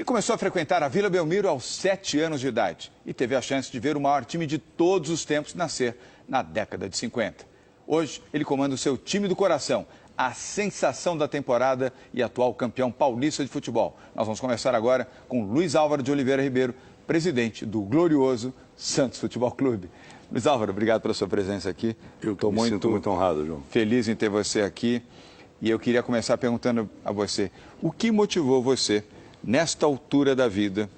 Ele começou a frequentar a Vila Belmiro aos 7 anos de idade e teve a chance de ver o maior time de todos os tempos nascer na década de 50. Hoje, ele comanda o seu time do coração, a sensação da temporada e atual campeão paulista de futebol. Nós vamos conversar agora com Luiz Álvaro de Oliveira Ribeiro, presidente do glorioso Santos Futebol Clube. Luiz Álvaro, obrigado pela sua presença aqui. Eu estou muito honrado, João. Feliz em ter você aqui. E eu queria começar perguntando a você, o que motivou você, nesta altura da vida,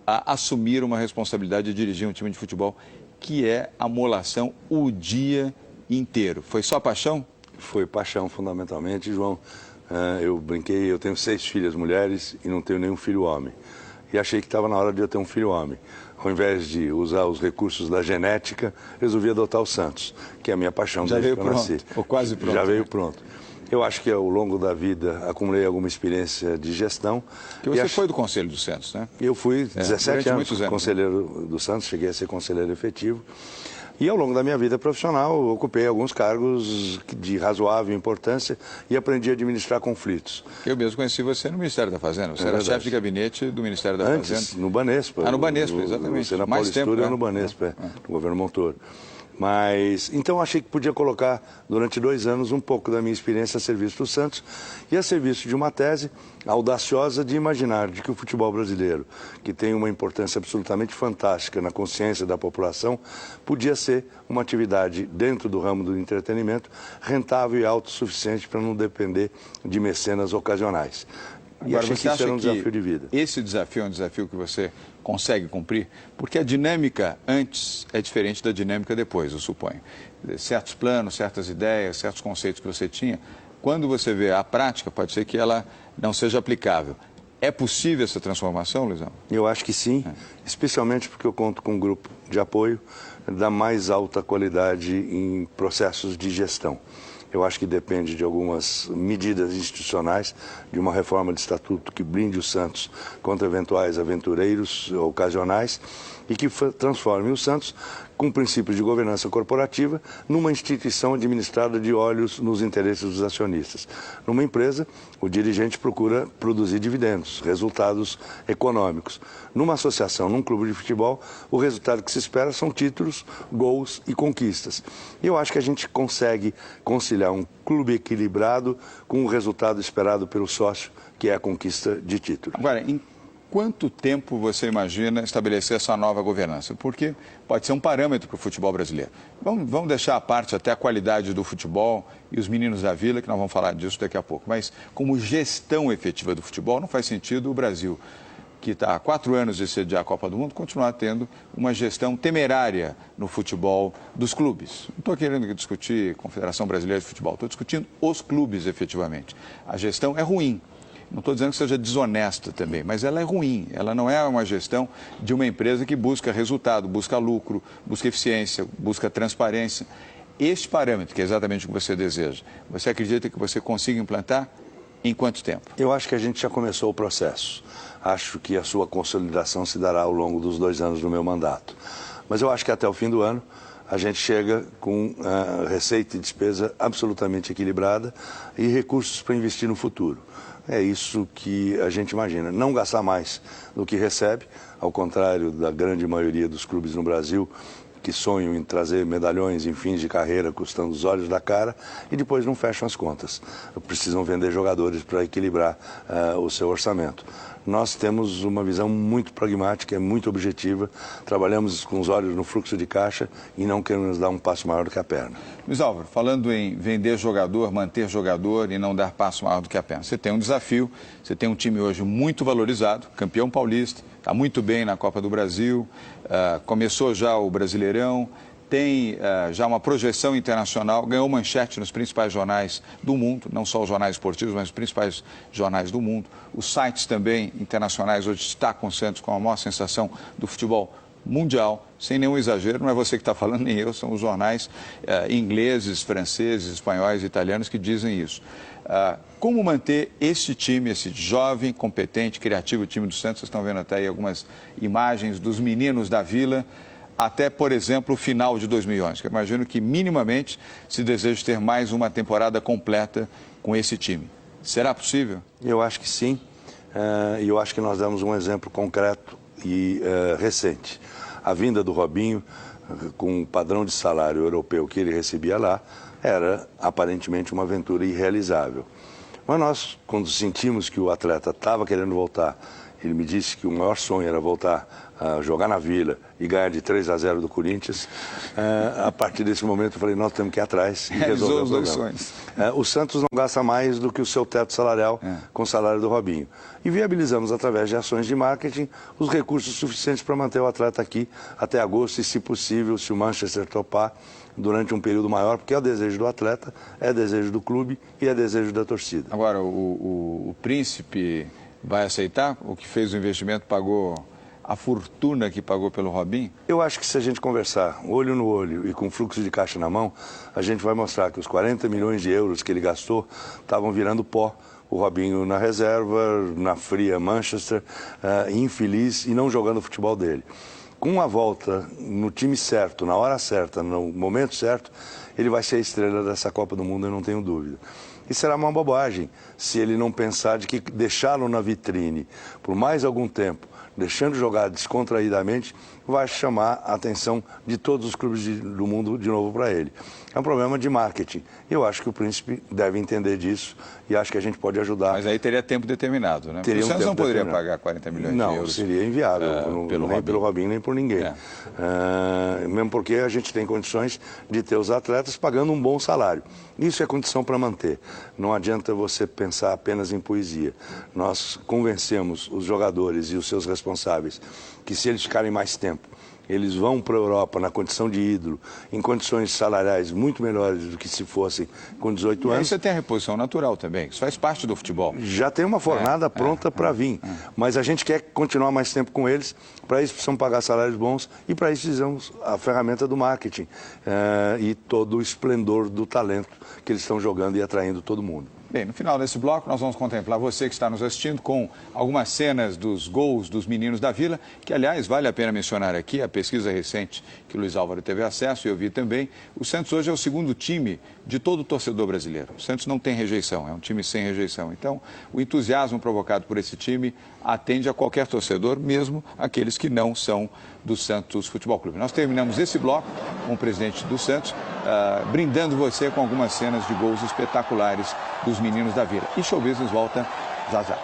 a assumir uma responsabilidade de dirigir um time de futebol, que é a molação o dia inteiro? Foi só paixão? Foi paixão, fundamentalmente, João. Eu brinquei, eu tenho 6 filhas mulheres e não tenho nenhum filho homem. E achei que estava na hora de eu ter um filho homem. Ao invés de usar os recursos da genética, resolvi adotar o Santos, que é a minha paixão desde que eu nasci. Ou quase pronto. Já veio pronto. Eu acho que ao longo da vida acumulei alguma experiência de gestão. Porque você foi do Conselho do Santos, né? Eu fui 17 anos muitos conselheiro do Santos, cheguei a ser conselheiro efetivo. E ao longo da minha vida profissional, ocupei alguns cargos de razoável importância e aprendi a administrar conflitos. Eu mesmo conheci você no Ministério da Fazenda. Você era chefe de gabinete do Ministério da Fazenda. Antes, no Banespa. No Banespa, exatamente. Você na Paulistura, no Banespa, no governo Montoro. Mas, então, achei que podia colocar, durante 2 anos, um pouco da minha experiência a serviço do Santos e a serviço de uma tese audaciosa de imaginar de que o futebol brasileiro, que tem uma importância absolutamente fantástica na consciência da população, podia ser uma atividade dentro do ramo do entretenimento rentável e autossuficiente para não depender de mecenas ocasionais. E agora, achei você que isso acha era um que desafio de vida. Esse desafio é um desafio que você consegue cumprir? Porque a dinâmica antes é diferente da dinâmica depois, eu suponho. Certos planos, certas ideias, certos conceitos que você tinha, quando você vê a prática, pode ser que ela não seja aplicável. É possível essa transformação, Luizão? Eu acho que sim, especialmente porque eu conto com um grupo de apoio da mais alta qualidade em processos de gestão. Eu acho que depende de algumas medidas institucionais, de uma reforma de estatuto que blinde o Santos contra eventuais aventureiros ocasionais e que transforme o Santos, com princípios de governança corporativa, numa instituição administrada de olhos nos interesses dos acionistas. Numa empresa, o dirigente procura produzir dividendos, resultados econômicos. Numa associação, num clube de futebol, o resultado que se espera são títulos, gols e conquistas. E eu acho que a gente consegue conciliar um clube equilibrado com o resultado esperado pelo sócio, que é a conquista de títulos. Agora, em quanto tempo você imagina estabelecer essa nova governança? Porque pode ser um parâmetro para o futebol brasileiro. Vamos deixar à parte até a qualidade do futebol e os meninos da Vila, que nós vamos falar disso daqui a pouco. Mas como gestão efetiva do futebol, não faz sentido o Brasil, que está há 4 anos de sediar a Copa do Mundo, continuar tendo uma gestão temerária no futebol dos clubes. Não estou querendo discutir Confederação Brasileira de Futebol, estou discutindo os clubes efetivamente. A gestão é ruim. Não estou dizendo que seja desonesta também, mas ela é ruim. Ela não é uma gestão de uma empresa que busca resultado, busca lucro, busca eficiência, busca transparência. Este parâmetro, que é exatamente o que você deseja, você acredita que você consiga implantar em quanto tempo? Eu acho que a gente já começou o processo. Acho que a sua consolidação se dará ao longo dos 2 anos do meu mandato. Mas eu acho que até o fim do ano a gente chega com receita e despesa absolutamente equilibrada e recursos para investir no futuro. É isso que a gente imagina. Não gastar mais do que recebe, ao contrário da grande maioria dos clubes no Brasil, que sonham em trazer medalhões em fins de carreira custando os olhos da cara e depois não fecham as contas. Precisam vender jogadores para equilibrar o seu orçamento. Nós temos uma visão muito pragmática, é muito objetiva, trabalhamos com os olhos no fluxo de caixa e não queremos dar um passo maior do que a perna. Luiz Álvaro, falando em vender jogador, manter jogador e não dar passo maior do que a perna, você tem um desafio, você tem um time hoje muito valorizado, campeão paulista, está muito bem na Copa do Brasil, começou já o Brasileirão, tem já uma projeção internacional, ganhou manchete nos principais jornais do mundo, não só os jornais esportivos, mas os principais jornais do mundo. Os sites também internacionais hoje destacam o Santos com a maior sensação do futebol mundial, sem nenhum exagero, não é você que está falando, nem eu, são os jornais ingleses, franceses, espanhóis, italianos que dizem isso. Como manter esse time, esse jovem, competente, criativo time do Santos? Vocês estão vendo até aí algumas imagens dos meninos da Vila, até, por exemplo, o final de 2011, que eu imagino que minimamente se deseja ter mais uma temporada completa com esse time. Será possível? Eu acho que sim. e eu acho que nós demos um exemplo concreto e recente. A vinda do Robinho, com o padrão de salário europeu que ele recebia lá, era aparentemente uma aventura irrealizável. Mas nós, quando sentimos que o atleta estava querendo voltar, ele me disse que o maior sonho era voltar a jogar na Vila e ganhar de 3-0 do Corinthians. A partir desse momento eu falei, nós temos que ir atrás e resolver os dois sonhos. O Santos não gasta mais do que o seu teto salarial com o salário do Robinho. E viabilizamos, através de ações de marketing, os recursos suficientes para manter o atleta aqui até agosto e, se possível, se o Manchester topar, durante um período maior, porque é o desejo do atleta, é desejo do clube e é desejo da torcida. Agora, o Príncipe vai aceitar? O que fez o investimento pagou a fortuna que pagou pelo Robinho? Eu acho que se a gente conversar olho no olho e com fluxo de caixa na mão, a gente vai mostrar que os 40 milhões de euros que ele gastou estavam virando pó. O Robinho na reserva, na fria Manchester, infeliz e não jogando o futebol dele. Com a volta no time certo, na hora certa, no momento certo, ele vai ser a estrela dessa Copa do Mundo, eu não tenho dúvida. E será uma bobagem se ele não pensar de que deixá-lo na vitrine por mais algum tempo, deixando jogar descontraídamente, vai chamar a atenção de todos os clubes do mundo de novo para ele. É um problema de marketing. Eu acho que o Príncipe deve entender disso e acho que a gente pode ajudar. Mas aí teria tempo determinado, né? Teria o Santos não poderia pagar 40 milhões de euros. Não, seria inviável, nem pelo Robinho, nem por ninguém. Mesmo porque a gente tem condições de ter os atletas pagando um bom salário. Isso é condição para manter. Não adianta você pensar apenas em poesia. Nós convencemos os jogadores e os seus responsáveis que, se eles ficarem mais tempo, eles vão para a Europa na condição de ídolo, em condições salariais muito melhores do que se fossem com 18 anos. E aí você tem a reposição natural também, isso faz parte do futebol. Já tem uma fornada pronta para vir, mas a gente quer continuar mais tempo com eles, para isso precisamos pagar salários bons e para isso precisamos a ferramenta do marketing e todo o esplendor do talento que eles estão jogando e atraindo todo mundo. Bem, no final desse bloco nós vamos contemplar você que está nos assistindo com algumas cenas dos gols dos meninos da Vila, que aliás vale a pena mencionar aqui, a pesquisa recente que o Luiz Álvaro teve acesso e eu vi também. O Santos hoje é o segundo time de todo o torcedor brasileiro. O Santos não tem rejeição, é um time sem rejeição. Então, o entusiasmo provocado por esse time atende a qualquer torcedor, mesmo aqueles que não são do Santos Futebol Clube. Nós terminamos esse bloco com o presidente do Santos, brindando você com algumas cenas de gols espetaculares dos meninos da Vila. E Show Business volta já já.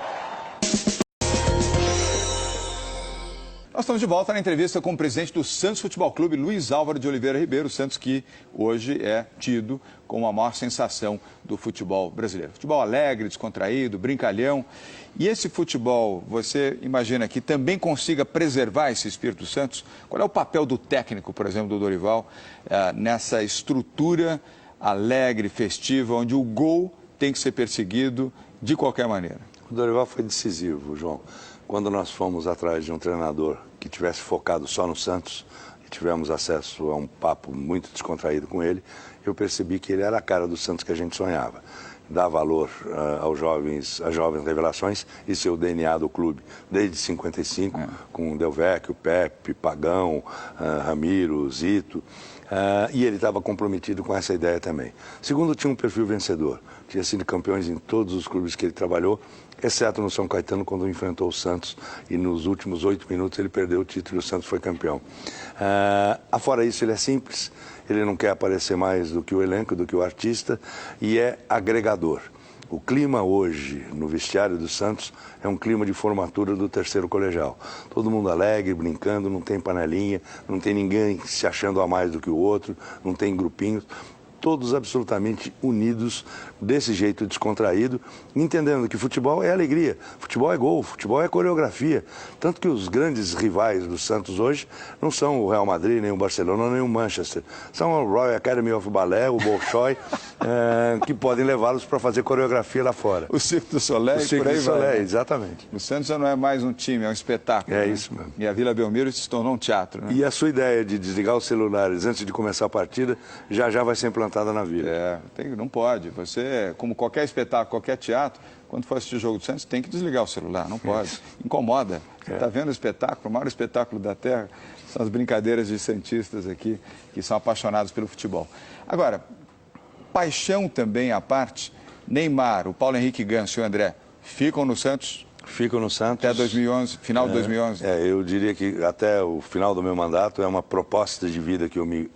Nós estamos de volta na entrevista com o presidente do Santos Futebol Clube, Luiz Álvaro de Oliveira Ribeiro. O Santos que hoje é tido como a maior sensação do futebol brasileiro. Futebol alegre, descontraído, brincalhão. E esse futebol, você imagina que também consiga preservar esse espírito do Santos? Qual é o papel do técnico, por exemplo, do Dorival, nessa estrutura alegre, festiva, onde o gol tem que ser perseguido de qualquer maneira? O Dorival foi decisivo, João. Quando nós fomos atrás de um treinador que tivesse focado só no Santos e tivemos acesso a um papo muito descontraído com ele, eu percebi que ele era a cara do Santos que a gente sonhava. Dar valor às jovens revelações, isso é o DNA do clube, desde 55, com Del Vecchio, Pepe, Pagão, Ramiro, Zito. E ele estava comprometido com essa ideia também. Segundo, tinha um perfil vencedor. Tinha sido campeões em todos os clubes que ele trabalhou, exceto no São Caetano, quando enfrentou o Santos. E nos últimos 8 minutos ele perdeu o título e o Santos foi campeão. Afora isso, ele é simples. Ele não quer aparecer mais do que o elenco, do que o artista. E é agregador. O clima hoje no vestiário do Santos é um clima de formatura do terceiro colegial. Todo mundo alegre, brincando, não tem panelinha, não tem ninguém se achando a mais do que o outro, não tem grupinhos. Todos absolutamente unidos desse jeito descontraído, entendendo que futebol é alegria, futebol é gol, futebol é coreografia. Tanto que os grandes rivais do Santos hoje não são o Real Madrid, nem o Barcelona, nem o Manchester. São o Royal Academy of Ballet, o Bolshoi, que podem levá-los para fazer coreografia lá fora. O Cirque du Soleil, o Cirque du Soleil, exatamente. O Santos já não é mais um time, é um espetáculo. É, né? isso mesmo. E a Vila Belmiro se tornou um teatro, né? E a sua ideia de desligar os celulares antes de começar a partida, já vai ser implantada na Vila. Não pode. Você, como qualquer espetáculo, qualquer teatro, quando for assistir o jogo do Santos, tem que desligar o celular, não pode. Incomoda. Você está vendo o espetáculo, o maior espetáculo da Terra, são as brincadeiras de santistas aqui, que são apaixonados pelo futebol. Agora, paixão também à parte, Neymar, o Paulo Henrique Ganso e o André ficam no Santos? Fico no Santos. Até 2011, final de 2011? Eu diria que até o final do meu mandato é uma proposta de vida que eu me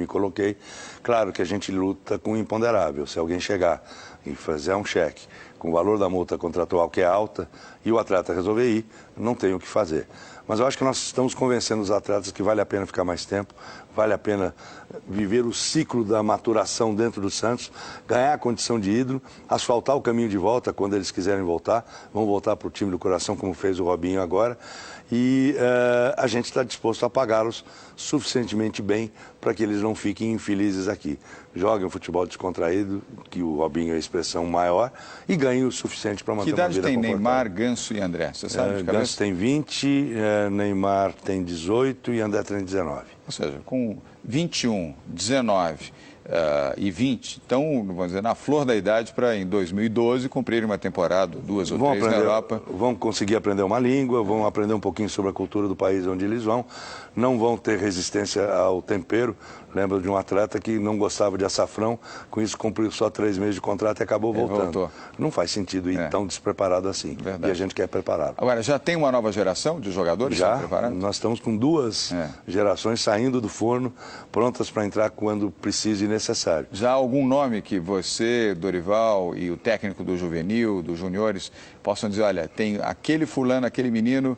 coloquei. Claro que a gente luta com o imponderável. Se alguém chegar e fazer um cheque com o valor da multa contratual que é alta e o atleta resolver ir, não tem o que fazer. Mas eu acho que nós estamos convencendo os atletas que vale a pena ficar mais tempo, vale a pena viver o ciclo da maturação dentro do Santos, ganhar a condição de ídolo, asfaltar o caminho de volta quando eles quiserem voltar, vão voltar para o time do coração como fez o Robinho agora, e a gente está disposto a pagá-los suficientemente bem para que eles não fiquem infelizes aqui. Joguem o futebol descontraído, que o Robinho é a expressão maior, e ganhem o suficiente para manter uma vida confortável. Que idade tem Neymar, Ganso e André? Você sabe de cabeça? Ganso tem 20, Neymar tem 18 e André tem 19. Ou seja, com 21, 19 e 20, então, vamos dizer, na flor da idade para em 2012 cumprirem uma temporada, 2 ou 3 na Europa. Vão conseguir aprender uma língua, vão aprender um pouquinho sobre a cultura do país onde eles vão, não vão ter resistência ao tempero. Lembro de um atleta que não gostava de açafrão, com isso cumpriu só 3 meses de contrato e acabou voltando. Não faz sentido ir tão despreparado assim. Verdade. E a gente quer prepará-lo. Agora, já tem uma nova geração de jogadores já preparados? Nós estamos com 2 gerações saindo do forno, prontas para entrar quando precise e necessário. Já há algum nome que você, Dorival e o técnico do juvenil, dos juniores, possam dizer, olha, tem aquele fulano, aquele menino,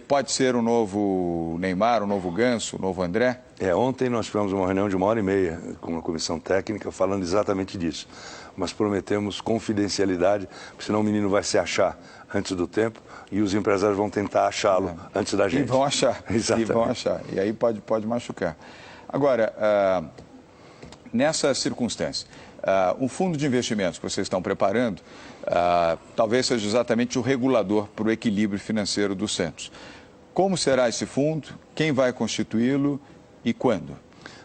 pode ser o novo Neymar, o novo Ganso, o novo André? Ontem nós tivemos uma reunião de 1h30 com a comissão técnica falando exatamente disso. Mas prometemos confidencialidade, porque senão o menino vai se achar antes do tempo e os empresários vão tentar achá-lo antes da gente. E vão achar. Exatamente. E vão achar. E aí pode machucar. Agora, nessa circunstância, um fundo de investimentos que vocês estão preparando, talvez seja exatamente o regulador para o equilíbrio financeiro do Santos. Como será esse fundo? Quem vai constituí-lo e quando?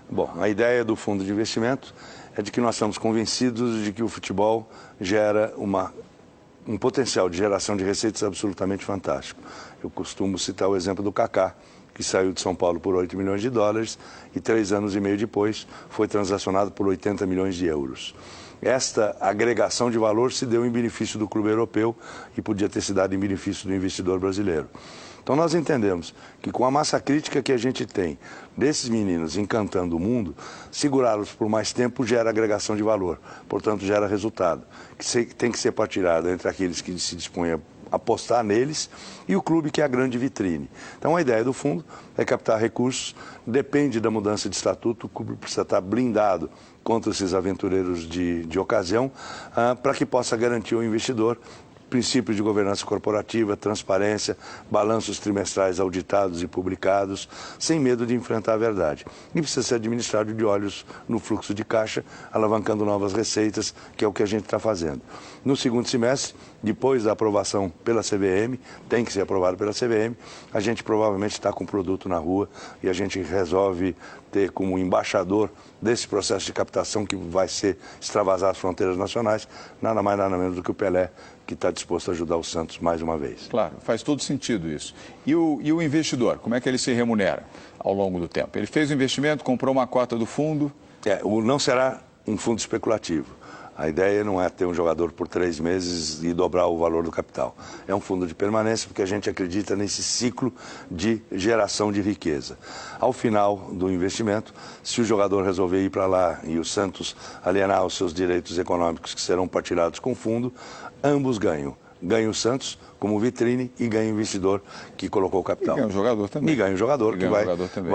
Bom, a ideia do fundo de investimento é de que nós estamos convencidos de que o futebol gera um potencial de geração de receitas absolutamente fantástico. Eu costumo citar o exemplo do Kaká, que saiu de São Paulo por 8 milhões de dólares e 3 anos e meio depois foi transacionado por 80 milhões de euros. Esta agregação de valor se deu em benefício do clube europeu e podia ter se dado em benefício do investidor brasileiro. Então nós entendemos que com a massa crítica que a gente tem desses meninos encantando o mundo, segurá-los por mais tempo gera agregação de valor, portanto gera resultado, que tem que ser partilhado entre aqueles que se dispõem a apostar neles e o clube, que é a grande vitrine. Então a ideia do fundo é captar recursos, depende da mudança de estatuto, o clube precisa estar blindado contra esses aventureiros de ocasião, para que possa garantir ao investidor princípios de governança corporativa, transparência, balanços trimestrais auditados e publicados, sem medo de enfrentar a verdade. E precisa ser administrado de olhos no fluxo de caixa, alavancando novas receitas, que é o que a gente está fazendo. No segundo semestre, depois da aprovação pela CVM, tem que ser aprovado pela CVM, a gente provavelmente está com o produto na rua e a gente resolve ter como embaixador desse processo de captação, que vai ser extravasar as fronteiras nacionais, nada mais nada menos do que o Pelé, que está disposto a ajudar o Santos mais uma vez. Claro, faz todo sentido isso. E o investidor, como é que ele se remunera ao longo do tempo? Ele fez o investimento, comprou uma cota do fundo? Não será um fundo especulativo. A ideia não é ter um jogador por 3 meses e dobrar o valor do capital. É um fundo de permanência, porque a gente acredita nesse ciclo de geração de riqueza. Ao final do investimento, se o jogador resolver ir para lá e o Santos alienar os seus direitos econômicos, que serão partilhados com o fundo, ambos ganham. Ganha o Santos como vitrine e ganha o investidor que colocou o capital. E ganha o jogador também. E ganha o jogador, que vai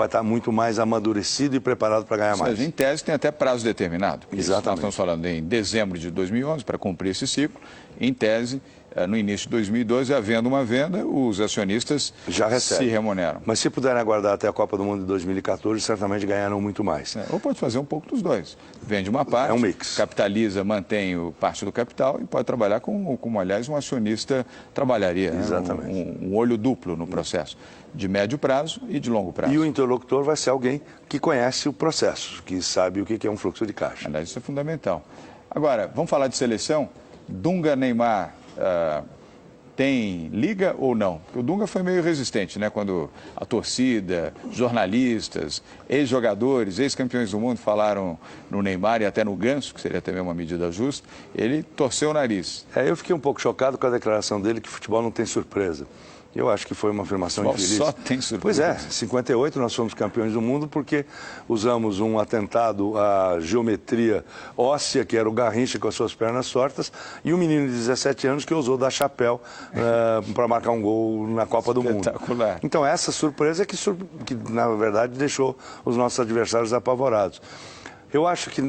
estar muito mais amadurecido e preparado para ganhar mais. Ou seja, em tese tem até prazo determinado. Exatamente. Nós estamos falando em dezembro de 2011 para cumprir esse ciclo. Em tese, no início de 2012, havendo uma venda, os acionistas já recebem, se remuneram. Mas se puderem aguardar até a Copa do Mundo de 2014, certamente ganharão muito mais. Ou pode fazer um pouco dos dois. Vende uma parte, um mix. Capitaliza, mantém parte do capital e pode trabalhar como aliás, um acionista trabalharia. Exatamente. Né? Um olho duplo no processo, de médio prazo e de longo prazo. E o interlocutor vai ser alguém que conhece o processo, que sabe o que é um fluxo de caixa. Aliás, isso é fundamental. Agora, vamos falar de seleção? Dunga, Neymar, tem liga ou não? Porque o Dunga foi meio resistente, né? Quando a torcida, jornalistas, ex-jogadores, ex-campeões do mundo falaram no Neymar e até no Ganso, que seria também uma medida justa, ele torceu o nariz. Eu fiquei um pouco chocado com a declaração dele que futebol não tem surpresa. Eu acho que foi uma afirmação infeliz. Só tem surpresa. Pois é, em 58 nós fomos campeões do mundo porque usamos um atentado à geometria óssea, que era o Garrincha com as suas pernas tortas, e um menino de 17 anos que ousou dar chapéu para marcar um gol na Copa do Mundo. Espetacular. Então essa surpresa que na verdade deixou os nossos adversários apavorados. Eu acho que,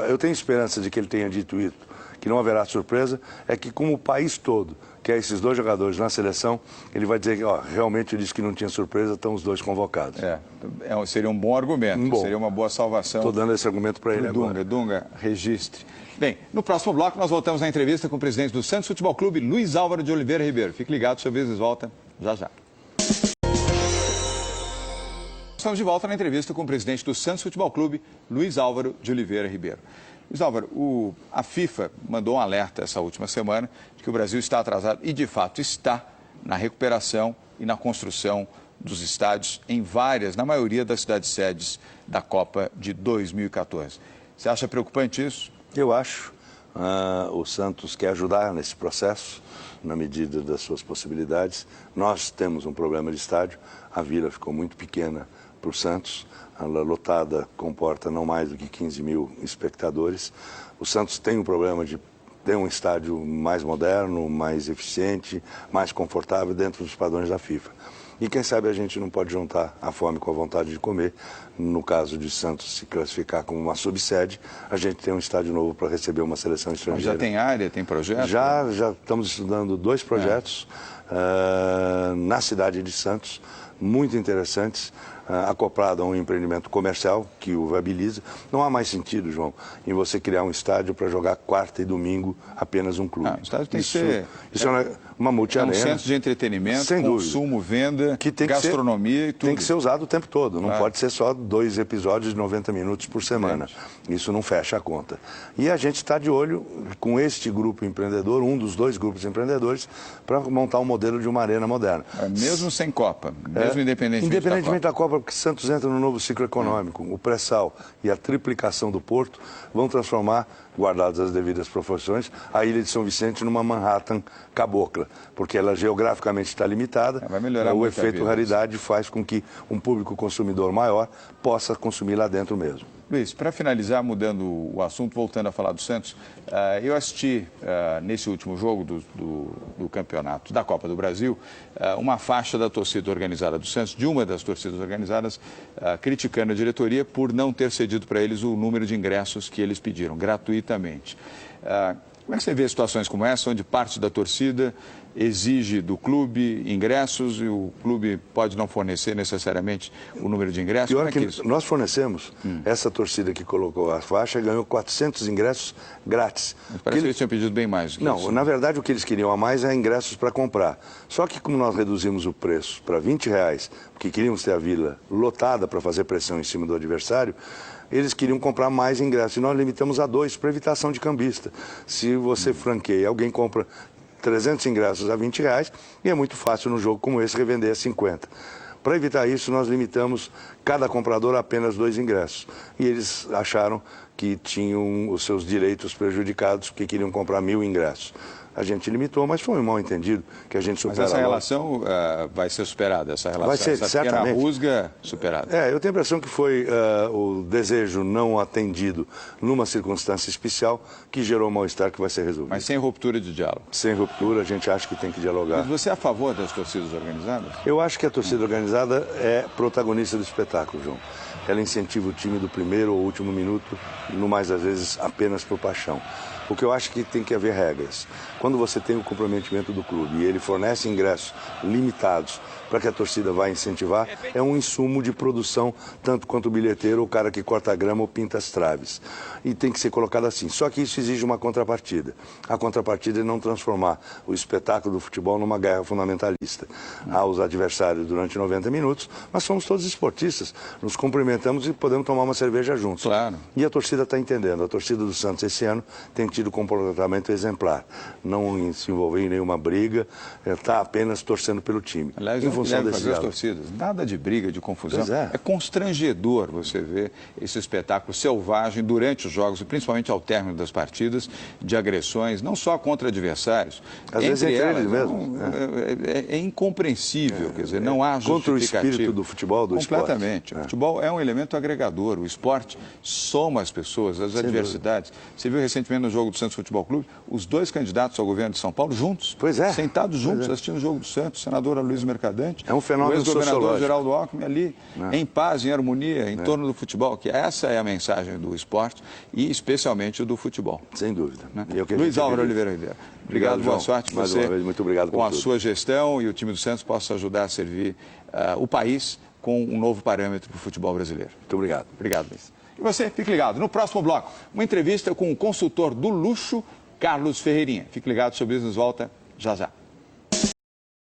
eu tenho esperança de que ele tenha dito isso, que não haverá surpresa, é que como o país todo quer esses dois jogadores na seleção, ele vai dizer que realmente disse que não tinha surpresa, estão os dois convocados. Seria um bom argumento, seria uma boa salvação. Estou dando esse argumento para ele agora. Dunga, registre. Bem, no próximo bloco nós voltamos à entrevista com o presidente do Santos Futebol Clube, Luiz Álvaro de Oliveira Ribeiro. Fique ligado, o seu Business volta já já. Estamos de volta na entrevista com o presidente do Santos Futebol Clube, Luiz Álvaro de Oliveira Ribeiro. Luiz Álvaro, a FIFA mandou um alerta essa última semana de que o Brasil está atrasado e, de fato, está na recuperação e na construção dos estádios na maioria das cidades-sedes da Copa de 2014. Você acha preocupante isso? Eu acho. O Santos quer ajudar nesse processo, na medida das suas possibilidades. Nós temos um problema de estádio, a Vila ficou muito pequena para o Santos. A lotada comporta não mais do que 15 mil espectadores. O Santos tem um problema de ter um estádio mais moderno, mais eficiente, mais confortável dentro dos padrões da FIFA. E quem sabe a gente não pode juntar a fome com a vontade de comer. No caso de Santos se classificar como uma subsede, a gente tem um estádio novo para receber uma seleção estrangeira. Já tem área, tem projeto? Já estamos estudando 2 projetos na cidade de Santos, muito interessantes, acoplado a um empreendimento comercial que o viabiliza. Não há mais sentido, João, em você criar um estádio para jogar quarta e domingo apenas um clube. O estádio tem que ser... Isso é uma multiarena. É um centro de entretenimento, sem consumo, dúvida. Venda, gastronomia e tudo. Tem que ser usado o tempo todo, não pode ser só 2 episódios de 90 minutos por semana. Isso não fecha a conta. E a gente está de olho com este grupo empreendedor, um dos 2 grupos empreendedores, para montar um modelo de uma arena moderna. Mesmo sem Copa, mesmo independentemente da Copa, porque Santos entra no novo ciclo econômico. O pré-sal e a triplicação do porto vão transformar, guardadas as devidas proporções, a ilha de São Vicente numa Manhattan cabocla, porque ela geograficamente está limitada. Vai melhorar o muito efeito raridade faz com que um público consumidor maior possa consumir lá dentro mesmo. Luiz, para finalizar, mudando o assunto, voltando a falar do Santos, eu assisti nesse último jogo do campeonato da Copa do Brasil, uma faixa da torcida organizada do Santos, de uma das torcidas organizadas, criticando a diretoria por não ter cedido para eles o número de ingressos que eles pediram, gratuitamente. Como é que você vê situações como essa, onde parte da torcida exige do clube ingressos e o clube pode não fornecer necessariamente o número de ingressos? Pior que isso? Nós fornecemos, essa torcida que colocou a faixa ganhou 400 ingressos grátis. Mas parece que eles tinham pedido bem mais do que isso. Não, na verdade o que eles queriam a mais é ingressos para comprar. Só que como nós reduzimos o preço para R$20, porque queríamos ter a Vila lotada para fazer pressão em cima do adversário, eles queriam comprar mais ingressos e nós limitamos a 2 para evitação de cambista. Se você franqueia, alguém compra 300 ingressos a R$20 e é muito fácil no jogo como esse revender a 50. Para evitar isso, nós limitamos cada comprador a apenas 2 ingressos. E eles acharam que tinham os seus direitos prejudicados porque queriam comprar 1000 ingressos. A gente limitou, mas foi um mal-entendido que a gente superou. Mas essa relação vai ser superada, essa relação, vai ser, essa certamente. Pequena rusga superada. Eu tenho a impressão que foi o desejo não atendido numa circunstância especial que gerou um mal-estar que vai ser resolvido. Mas sem ruptura de diálogo? Sem ruptura, a gente acha que tem que dialogar. Mas você é a favor das torcidas organizadas? Eu acho que a torcida organizada é protagonista do espetáculo, João. Ela incentiva o time do primeiro ou último minuto, no mais das vezes apenas por paixão. O que eu acho que tem que haver regras. Quando você tem o comprometimento do clube e ele fornece ingressos limitados para que a torcida vá incentivar, é um insumo de produção, tanto quanto o bilheteiro, o cara que corta a grama ou pinta as traves. E tem que ser colocado assim. Só que isso exige uma contrapartida. A contrapartida é não transformar o espetáculo do futebol numa guerra fundamentalista. Há os adversários durante 90 minutos, mas somos todos esportistas. Nos cumprimentamos e podemos tomar uma cerveja juntos. Claro. E a torcida está entendendo. A torcida do Santos esse ano tem tido tido comportamento exemplar, não se envolver em nenhuma briga, está apenas torcendo pelo time. Aliás, em função deve desses fazer as diálogos. torcidas. Nada de briga, de confusão. Pois é. É constrangedor você ver esse espetáculo selvagem durante os jogos, e principalmente ao término das partidas, de agressões, não só contra adversários. Às vezes entre elas, eles mesmo. É incompreensível, quer dizer, não há justificativa. Contra o espírito do futebol, do Completamente. esporte. O futebol é um elemento agregador. O esporte soma as pessoas, as adversidades. Você viu recentemente no jogo do Santos Futebol Clube, os dois candidatos ao governo de São Paulo juntos, sentados juntos, assistindo o jogo do Santos, senadora Luiz Mercadante, é um fenômeno o ex-governador sociológico. Geraldo Alckmin ali, em paz, em harmonia, em torno do futebol, que essa é a mensagem do esporte e especialmente do futebol. Sem dúvida. Né? Luiz Álvaro Oliveira Ribeiro. Obrigado, boa sorte. Mais uma vez, muito obrigado com a sua gestão e o time do Santos possa ajudar a servir o país com um novo parâmetro para o futebol brasileiro. Muito obrigado. Obrigado, Luiz. E você, fique ligado. No próximo bloco, uma entrevista com o consultor do luxo, Carlos Ferreirinha. Fique ligado, o Business volta já já.